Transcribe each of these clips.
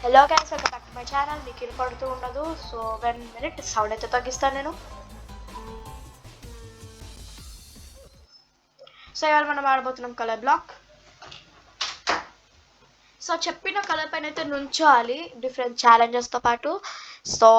Hello guys, welcome back to my channel. మీకు పడుతూ ఉండదు, సో 1 minute సౌండ్ అయితే తగ్గిస్తాను నేను. సో ఇవాళ మనం ఆడబోతున్నాం కలర్ బ్లాక్. సో చెప్పిన కలర్ పైన అయితే నుంచోవాలి డిఫరెంట్ ఛాలెంజెస్తో పాటు. So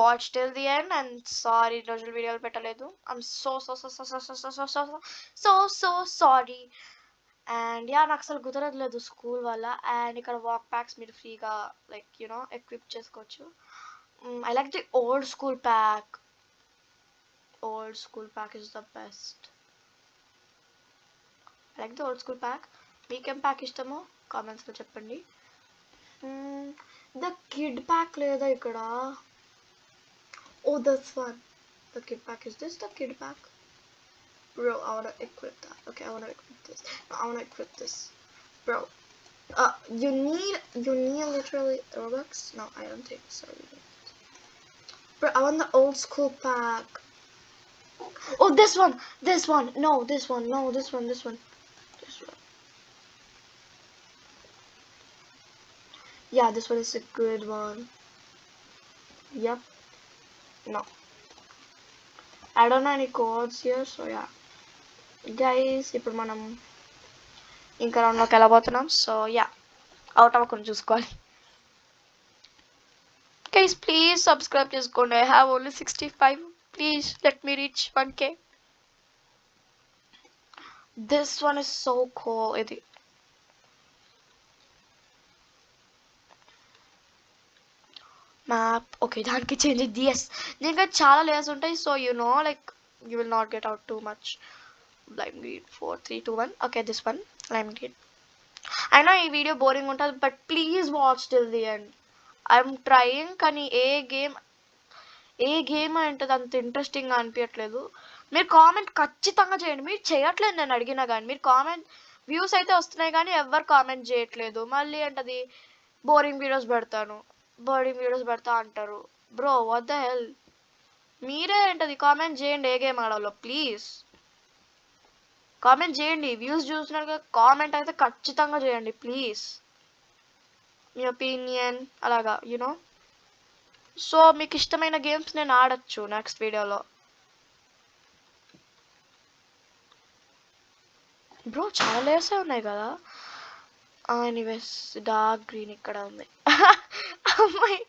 watch till the end. And sorry, రోజులు వీడియోలు పెట్టలేదు. I'm so so so so so so so so so so so sorry. And yeah, నాకు అసలు కుదరట్లేదు స్కూల్ వల్ల. అండ్ ఇక్కడ వాక్ ప్యాక్స్ మీరు ఫ్రీగా ఎక్విప్ చేసుకోవచ్చు. I like the old school pack. Old school pack is the best. I like the old school pack. మీకేం pack ఇష్టమో కామెంట్స్లో చెప్పండి. ద కిడ్ ప్యాక్ లేదా ఇక్కడ? Oh, this one. The kid pack. Is this the kid pack? Bro, I wanna equip that. Okay, I wanna equip this. No, I wanna equip this. Bro, you need literally Robux? No, I don't think so. Bro, I want the old school pack. Oh, this one. This one. No, this one. No, this one. This one. This one. Yeah, this one is a good one. Yep. No. I don't know any codes here, so yeah. Guys, ఇప్పుడు మనం ఇంకా రౌండ్లోకి వెళ్ళబోతున్నాం. So yeah, out అవ్వకుండా చూసుకోవాలి. Guys, please subscribe చేసుకోండి. I have only 65. Please let me reach 1K. This one is so cool. ఇది map. Okay, దానికి change ఇది. Yes, దీనికి చాలా లేయర్స్ ఉంటాయి. So like you will not get out too much. Lime green 4 3 2 1. Okay, this one lime green. I know ఈ video boring ఉంటుంది, but please watch till the end. I'm trying, కానీ ఏ game అంటది అంత ఇంట్రెస్టింగ్గా అనిపించట్లేదు. మీరు కామెంట్ ఖచ్చితంగా చేయండి. మీరు చేయట్లేదు నేను అడిగినా కానీ. మీరు కామెంట్ వ్యూస్ అయితే వస్తున్నాయి కానీ ఎవరు కామెంట్ చేయట్లేదు. మళ్ళీ అంటది బోరింగ్ వీడియోస్ పెడతా అంటారు. బ్రో, వాట్ ద హెల్. మీరే ఏంటది కామెంట్ చేయండి ఏ గేమ్ ఆడాలో. ప్లీజ్ కామెంట్ చేయండి. వ్యూస్ చూసినాక కామెంట్ అయితే ఖచ్చితంగా చేయండి ప్లీజ్. మీ ఒపీనియన్ అలాగా సో మీకు ఇష్టమైన గేమ్స్ నేను ఆడచ్చు నెక్స్ట్ వీడియోలో. బ్రో, చాలా లేయర్సే ఉన్నాయి కదా. ఎనీవేస్, డార్క్ గ్రీన్ ఇక్కడ ఉంది. అమ్మాయి,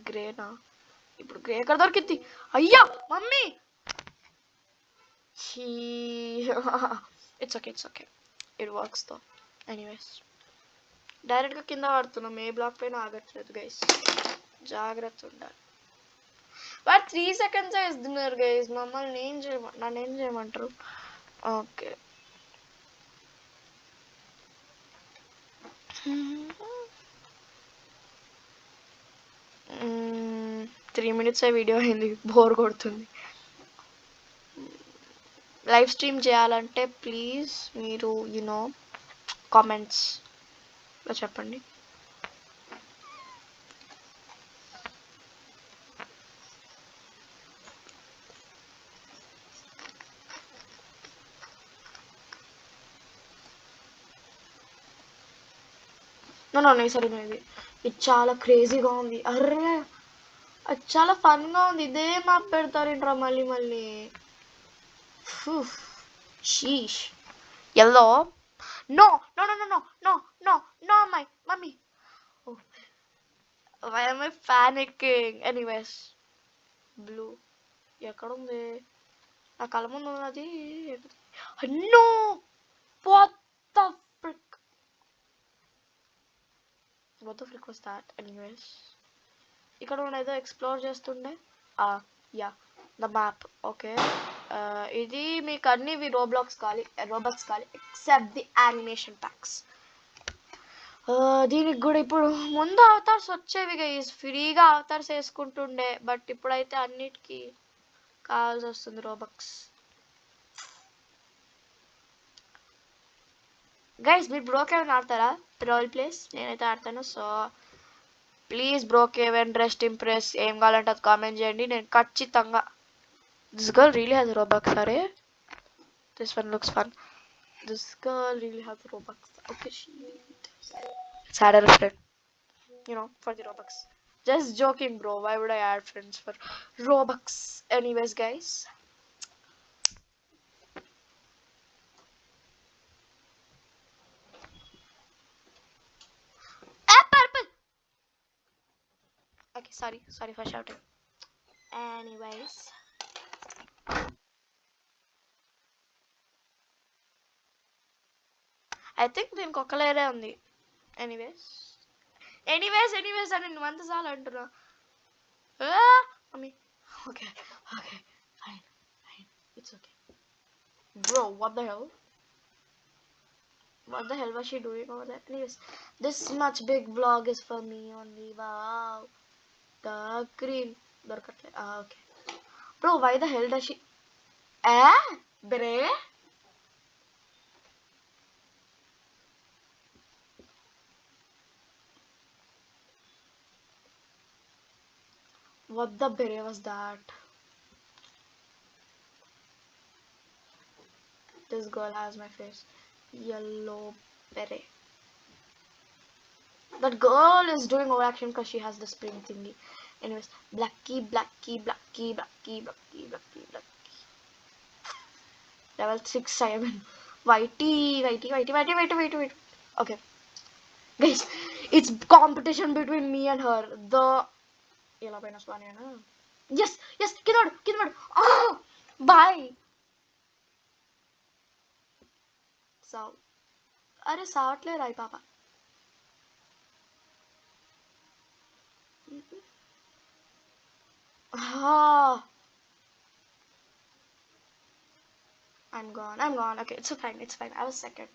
గ్రేనా? ఇప్పుడు గ్రే ఎక్కడ దొరికింది? అయ్యా mummy. It's okay, it works తో. ఎనీవేస్, డైరెక్ట్గా కింద పడుతున్నాం. ఏ బ్లాక్ పైన ఆగట్లేదు గైస్, జాగ్రత్త ఉండాలి. వాడు 3 seconds ఇస్తున్నారు గైస్. మమ్మల్ని నన్ను ఏం చేయమంటారు? ఓకే, 3 minutes వీడియో అయింది. బోర్ కొడుతుంది. లైవ్ స్ట్రీమ్ చేయాలంటే ప్లీజ్ మీరు కామెంట్స్లో చెప్పండి. సరే, ఇది చాలా క్రేజీగా ఉంది. అర్రే, అది చాలా ఫన్గా ఉంది. ఇదే మ్యాప్ పెడతారేంట్రా మళ్ళీ. Sheesh. Yellow. No no no no no no no my mummy. Why am I panicking? Anyways, blue ఎక్కడుంది? నా కళ్ళ ముందు ఉన్నది. No, what the frick was that? Anyways, ఇక్కడ ఏదో ఎక్స్ప్లోర్ చేస్తుండే. Yeah, the map. ఓకే, ఇది మీకు అన్ని రోబ్లాక్స్ కావాలి ఎక్సెప్ట్ ది యానిమేషన్ ప్యాక్స్. దీనికి కూడా ఇప్పుడు ముందు అవతార్స్ వచ్చేవి గైస్, ఫ్రీగా అవతార్స్ వేసుకుంటుండే. బట్ ఇప్పుడైతే అన్నిటికీ కావాల్సి వస్తుంది రోబక్స్. గైస్, మీరు బ్రోకేవెన్ ఆడతారా? రోల్ ప్లేస్ నేనైతే ఆడతాను. సో ప్లీజ్ బ్రోకేవెన్, రెస్ట్ ఇంప్రెస్ ఏం కావాలంటే అది కామెంట్ చేయండి. నేను ఖచ్చితంగా. This girl really has robux. అరే, this one looks fun. this girl really has Robux. Okay, she does. Sad I reflect, for the Robux. Just joking, bro. Why would I add friends for Robux? Anyways, guys. Ah, purple! Okay, sorry. Sorry for shouting. Anyways. I think దీనికి ఒక లేరే ఉంది. Anyways అని నువ్వు అంతసార్లు అంటున్నా. Mummy. Okay. Fine. It's okay. Bro, what the hell? What the hell was she doing over there? Anyways, this much big vlog is for me only. Wow. The green. Okay. Bro, why the hell does she... Bre? What the beret was that? This girl has my face. Yellow beret. That girl is doing overaction because she has the spring thingy. Anyways, Blackie. Level 6 Simon. Whitey. Okay. Guys, it's competition between me and her. The yellow pen is one. Yes. Get out. Oh, bye. So, अरे साठ ले रहा है पापा. I'm gone. Okay, it's fine. I was second.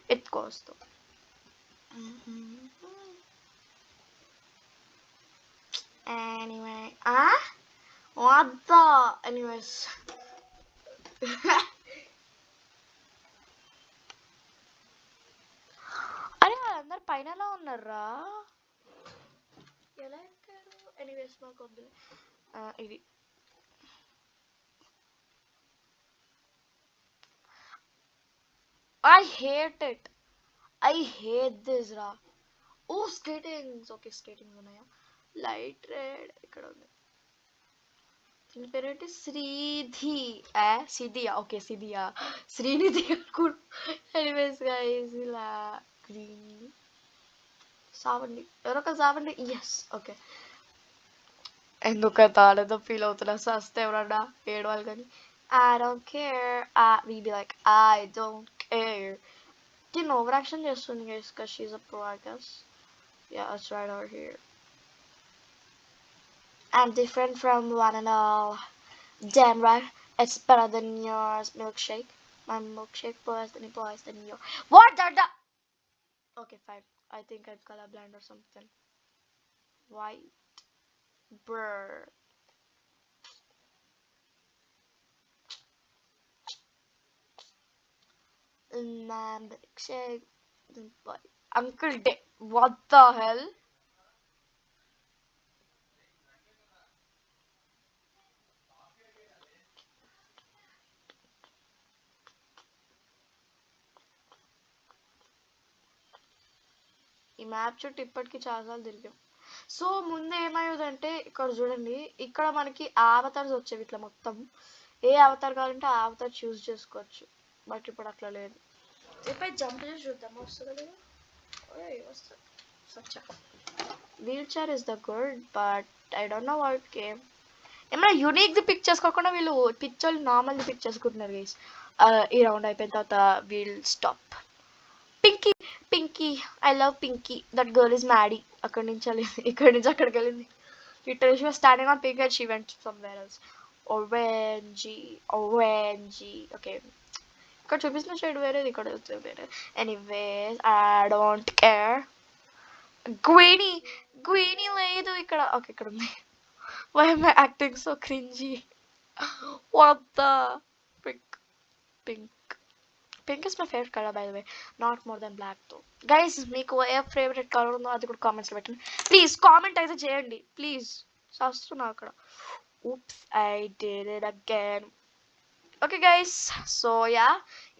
It goes though. Anyway, what the? Anyways. అరే వాళ్ళందరు పైన ఎలా ఉన్నారా? ఎలా ఎక్కారు? ఎనీవేస్ మాకు వద్దు. ఇది I hate it. I hate this ra. Oh, skatings. Okay, skatings ఉన్నాయా? Light red ఇక్కడ ఉంది. దీని పేరేంటి? శ్రీధి. సిధియా. ఓకే, సిధియా. శ్రీనిధి అనుకుంటా. ఎనీవేస్ గైస్, ఇలా గ్రీన్ సావండి. ఎవరొక సావండి. ఎస్. ఓకే. ఎందుకంత ఆనందం ఫీల్ అవుతున్నా? సస్తే ఎవరన్నా ఏడవాలి కానీ I don't care. We be like, I don't care. Didn't overaction చేస్తుంది guys because she's a pro, I guess. Yeah, it's right over here. I'm different from one and all. Damn right. It's better than yours milkshake. My milkshake boys than yours. What the? Okay, fine. I think I'm colorblind or something. White. Brr. My milkshake. Uncle Day. What the hell? ఈ map చుట్టూ ఇప్పటికి చాలాసార్లు తిరిగాం. So ముందు ఏమయ్యేదంటే ఇక్కడ చూడండి, ఇక్కడ మనకి అవతార్స్ వచ్చేవి ఇట్లా మొత్తం. ఏ అవతార్ కావాలంటే ఆ అవతార్ చూస్ చేసుకోవచ్చు. బట్ ఇప్పుడు అట్లా లేదు. ఇప్పుడు జంప్ చేసి చూద్దాం వస్తుందా లేదా. Wheel chair is the good, but I don't know what game. ఏమైనా యూనిక్ది పిక్ చేసుకోకుండా వీళ్ళు పిక్చర్లు నార్మల్ది పిక్ చేసుకుంటున్నారు గైస్. ఈ రౌండ్ అయిపోయిన తర్వాత wheel stop. Pinky I love Pinky. That girl is Maddy. అక్కడి నుంచి వెళ్ళింది, ఇక్కడి నుంచి అక్కడికి వెళ్ళింది. Literally, she was standing on pink and she went somewhere else. Orangey. Okay. ఇక్కడ చూపిస్తున్న షేడ్ వేరేది, ఇక్కడ వెళ్తే వేరే. Anyways, I don't care. Greeny లేదు ఇక్కడ. ఓకే, ఇక్కడ ఉంది. Why am I acting so cringy? What the pink. Pink is my favorite color, by the way. Not more than black though. Guys, మీకు ఏ ఫేవరెట్ కలర్ ఉందో అది కూడా కామెంట్స్లో పెట్టండి ప్లీజ్. కామెంట్ అయితే చేయండి ప్లీజ్. చేస్తున్నా అక్కడ. Oops, I did it again. Okay guys, so yeah,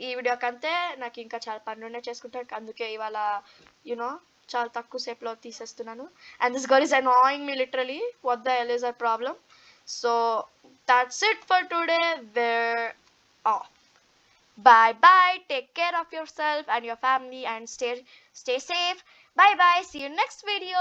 ఈ వీడియోకి అంతే. నాకు ఇంకా చాలా పనులు ఉన్నాయి చేసుకుంటాను, అందుకే ఇవాళ యునో చాలా తక్కువ సేపులో తీసేస్తున్నాను. And this girl is annoying me literally. What the hell is a problem? So that's it for today. We're off. Bye bye. Take care of yourself and your family and stay safe. Bye bye. See you next video.